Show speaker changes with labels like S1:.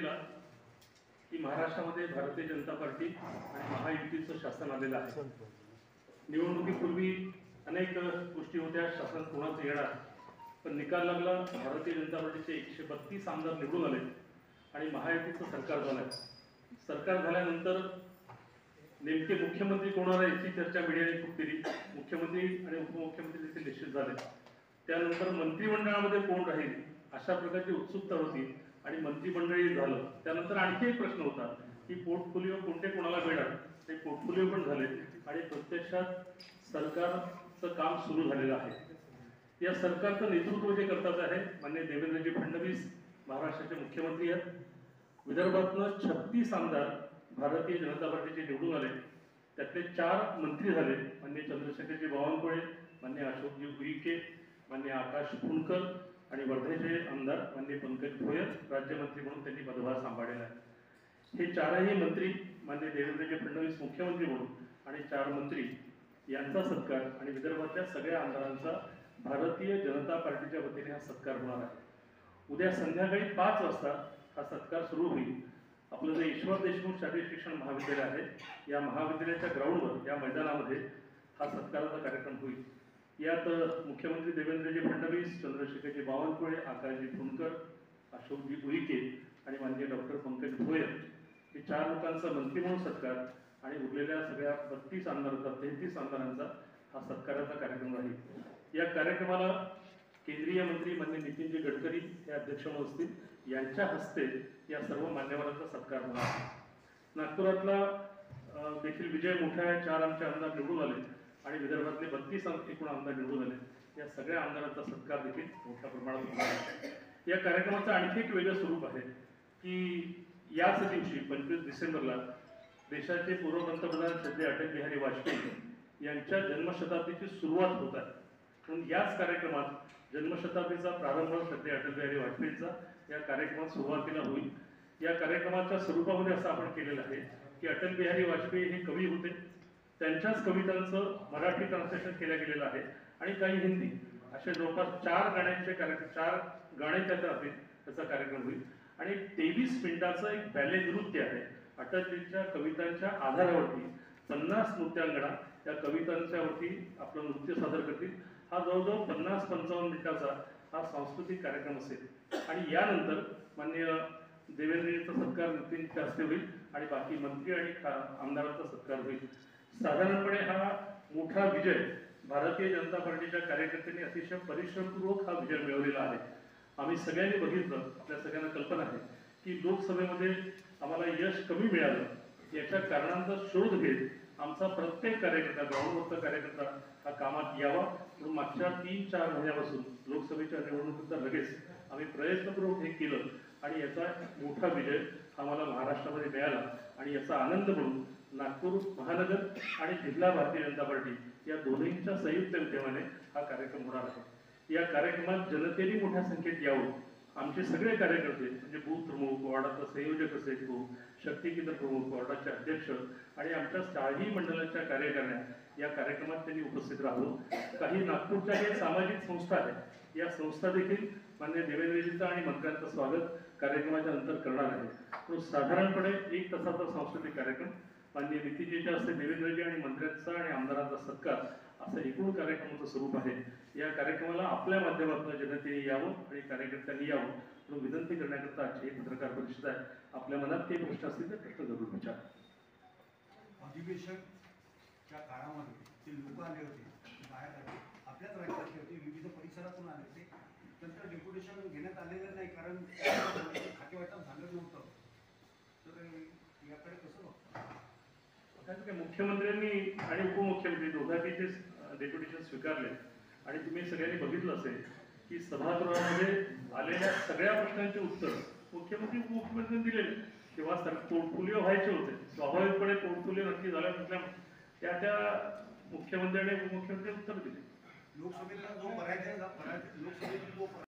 S1: केला की महाराष्ट्रामध्ये भारतीय जनता पार्टी आणि महायुतीचं शासन आलेलं आहे। निवडणुकीपूर्वी अनेक गोष्टी होत्या, शासन कोणाचं येणार, पण निकाल लागला, भारतीय जनता पार्टीचे 132 आमदार निवडून आले आणि महायुतीचं सरकार झालं। सरकार झाल्यानंतर नेमके मुख्यमंत्री कोण होणार याची चर्चा मीडियाने खूप केली। मुख्यमंत्री आणि उपमुख्यमंत्री देखील निश्चित झाले। त्यानंतर मंत्रिमंडळामध्ये कोण राहील अशा प्रकारची उत्सुकता होती आणि मंत्रिमंडळी झालं। त्यानंतर आणखी एक प्रश्न होता की पोर्टफोलिओ कोणते कोणाला मिळणार, ते पोर्टफोलिओ पण झाले आणि प्रत्यक्षात सरकारचं काम सुरू झालेलं आहे। या सरकारचं नेतृत्व जे करतात आहे माननीय देवेंद्रजी फडणवीस महाराष्ट्राचे मुख्यमंत्री आहेत। विदर्भातनं 36 आमदार भारतीय जनता पार्टीचे निवडून आले, त्यातले 4 मंत्री झाले, माननीय चंद्रशेखरजी बावनकुळे, माननीय अशोकजी उईके, माननीय आकाश फुंडकर आणि वर्धेचे आमदार माननीय पंकज भोयर राज्यमंत्री म्हणून त्यांनी पदभार सांभाळलेला आहे। हे 4ही मंत्री माननीय देवेंद्रजी फडणवीस मुख्यमंत्री म्हणून आणि 4 मंत्री यांचा सत्कार आणि विदर्भातल्या सगळ्या आमदारांचा भारतीय जनता पार्टीच्या वतीने हा सत्कार होणार आहे। उद्या संध्याकाळी 5 वाजता हा सत्कार सुरू होईल। आपलं जे ईश्वर देशमुख शालेय शिक्षण महाविद्यालय आहे या महाविद्यालयाच्या ग्राउंडवर या मैदानामध्ये हा सत्काराचा कार्यक्रम होईल। यात मुख्यमंत्री देवेंद्रजी फडणवीस, चंद्रशेखरजी बावनकुळे, आकाशजी फुंडकर, अशोकजी उईके आणि माननीय डॉक्टर पंकज भोयर हे 4 लोकांचा मंत्री म्हणून सत्कार आणि उरलेल्या सगळ्या 32 आमदारांचा 33 आमदारांचा हा सत्काराचा कार्यक्रम राहील। या कार्यक्रमाला केंद्रीय मंत्री माननीय नितीनजी गडकरी हे अध्यक्ष असतील, यांच्या हस्ते या सर्व मान्यवरांचा सत्कार होणार आहे। नागपुरातला देखील विजय मोठा आहे, 4 आमचे आमदार निवडून आले आणि विदर्भातले 32 एकूण आमदार निवडून आले। या सगळ्या आमदारांचा सत्कार देखील मोठ्या प्रमाणात होणार आहे। या कार्यक्रमाचं आणखी एक वेगळं स्वरूप आहे की याच दिवशी 25 डिसेंबरला देशाचे पूर्व पंतप्रधान श्री अटल बिहारी वाजपेयी यांच्या जन्मशताब्दीची सुरुवात होत आहे। म्हणून याच कार्यक्रमात जन्मशताब्दीचा प्रारंभ श्री अटल बिहारी वाजपेयींचा या कार्यक्रमात सुरुवातीला होईल। या कार्यक्रमाच्या स्वरूपामध्ये असं आपण केलेलं आहे की अटल बिहारी वाजपेयी हे कवी होते, त्यांच्याच कवितांचं मराठी ट्रान्सलेशन केलं गेलेलं आहे आणि काही हिंदी असे जवळपास 4 गाण्यांचे कार्यक्रम, 4 गाणे त्यात राहतील, त्याचा कार्यक्रम होईल आणि 23 मिनिटाचं एक बॅले नृत्य आहे। अटलजींच्या कवितांच्या आधारावरती 50 नृत्यांगणा या कवितांच्यावरती आपलं नृत्य सादर करतील। हा जवळजवळ 50-55 मिनिटाचा हा सांस्कृतिक कार्यक्रम असेल आणि यानंतर माननीय देवेंद्रजींचा सत्कार नितीनच्या हस्ते होईल आणि बाकी मंत्री आणि आमदारांचा सत्कार होईल। साधारणपणे हा मोठा विजय भारतीय जनता पार्टीच्या कार्यकर्त्यांनी अतिशय परिश्रमपूर्वक हा विजय मिळवलेला आहे। आम्ही सगळ्यांनी बघितलं, आपल्या सगळ्यांना कल्पना आहे की लोकसभेमध्ये आम्हाला यश कमी मिळालं, याच्या कारणांचा शोध घेत आमचा प्रत्येक कार्यकर्ता, ग्राउंडवरचा कार्यकर्ता हा कामात यावा म्हणून मागच्या 3-4 महिन्यापासून लोकसभेच्या निवडणुकीचा लगेच आम्ही प्रयत्नपूर्वक हे केलं आणि याचा मोठा विजय आम्हाला महाराष्ट्रामध्ये मिळाला आणि याचा आनंद म्हणून नागपूर महानगर आणि जिल्हा भारतीय जनता पार्टी या दोन्हींच्या संयुक्त विद्यमाने हा कार्यक्रम होणार आहे। या कार्यक्रमात जनतेने मोठ्या संख्येत यावं। आमचे सगळे कार्यकर्ते म्हणजे बूथ प्रमुख, वॉर्डाचा संयोजक असेल तो, शक्ती केंद्र प्रमुख, वॉर्डाचे अध्यक्ष आणि आमच्या 4ही मंडळाच्या कार्यकारिण्या या कार्यक्रमात त्यांनी उपस्थित राहावं। काही नागपूरच्या ज्या सामाजिक संस्था आहेत या संस्था देखील माननीय देवेंद्रजींचं आणि मंत्र्यांचं स्वागत कार्यक्रमाच्या नंतर करणार आहे। तो साधारणपणे 1 तासाचा सांस्कृतिक कार्यक्रम माननीय नितीनजींच्या हस्ते देवेंद्रजी आणि मंत्र्यांचा आणि आमदारांचा सत्कार असं एकूण कार्यक्रमाचं स्वरूप आहे। या कार्यक्रमाला आपल्या माध्यमातून जनतेने यावं आणि कार्यकर्त्यांनी यावं म्हणून विनंती करण्याकरता आजची पत्रकार परिषद आहे। आपल्या मनात काही प्रश्न असतील तर प्रश्न जरूर विचारा।
S2: अधिवेशनच्या काळामध्ये जे लोक आले होते, बाहेर आले, आपल्याच राज्यातले होते, विविध परिसरातून आले होते, नंतर डेप्युटेशन घेण्यात आलेलं नाही कारण खातेवाटप झालं नव्हतं, तर याकडे कसं बघतो?
S1: मुख्यमंत्र्यांनी आणि उपमुख्यमंत्री दोघांनी ते डेप्युटेशन स्वीकारले आणि तुम्ही सगळ्यांनी बघितलं असेल की सभागृहामध्ये आलेल्या सगळ्या प्रश्नांचे उत्तर मुख्यमंत्री उपमुख्यमंत्र्यांनी दिलेले। तेव्हा पोर्टफोलिओ व्हायचे होते, स्वाभाविकपणे पोर्टफोलिओ नक्की झाला नसल्यामुळे त्या मुख्यमंत्री आणि उपमुख्यमंत्री उत्तर दिले।
S2: लोकसभेला जो लोकसभेतील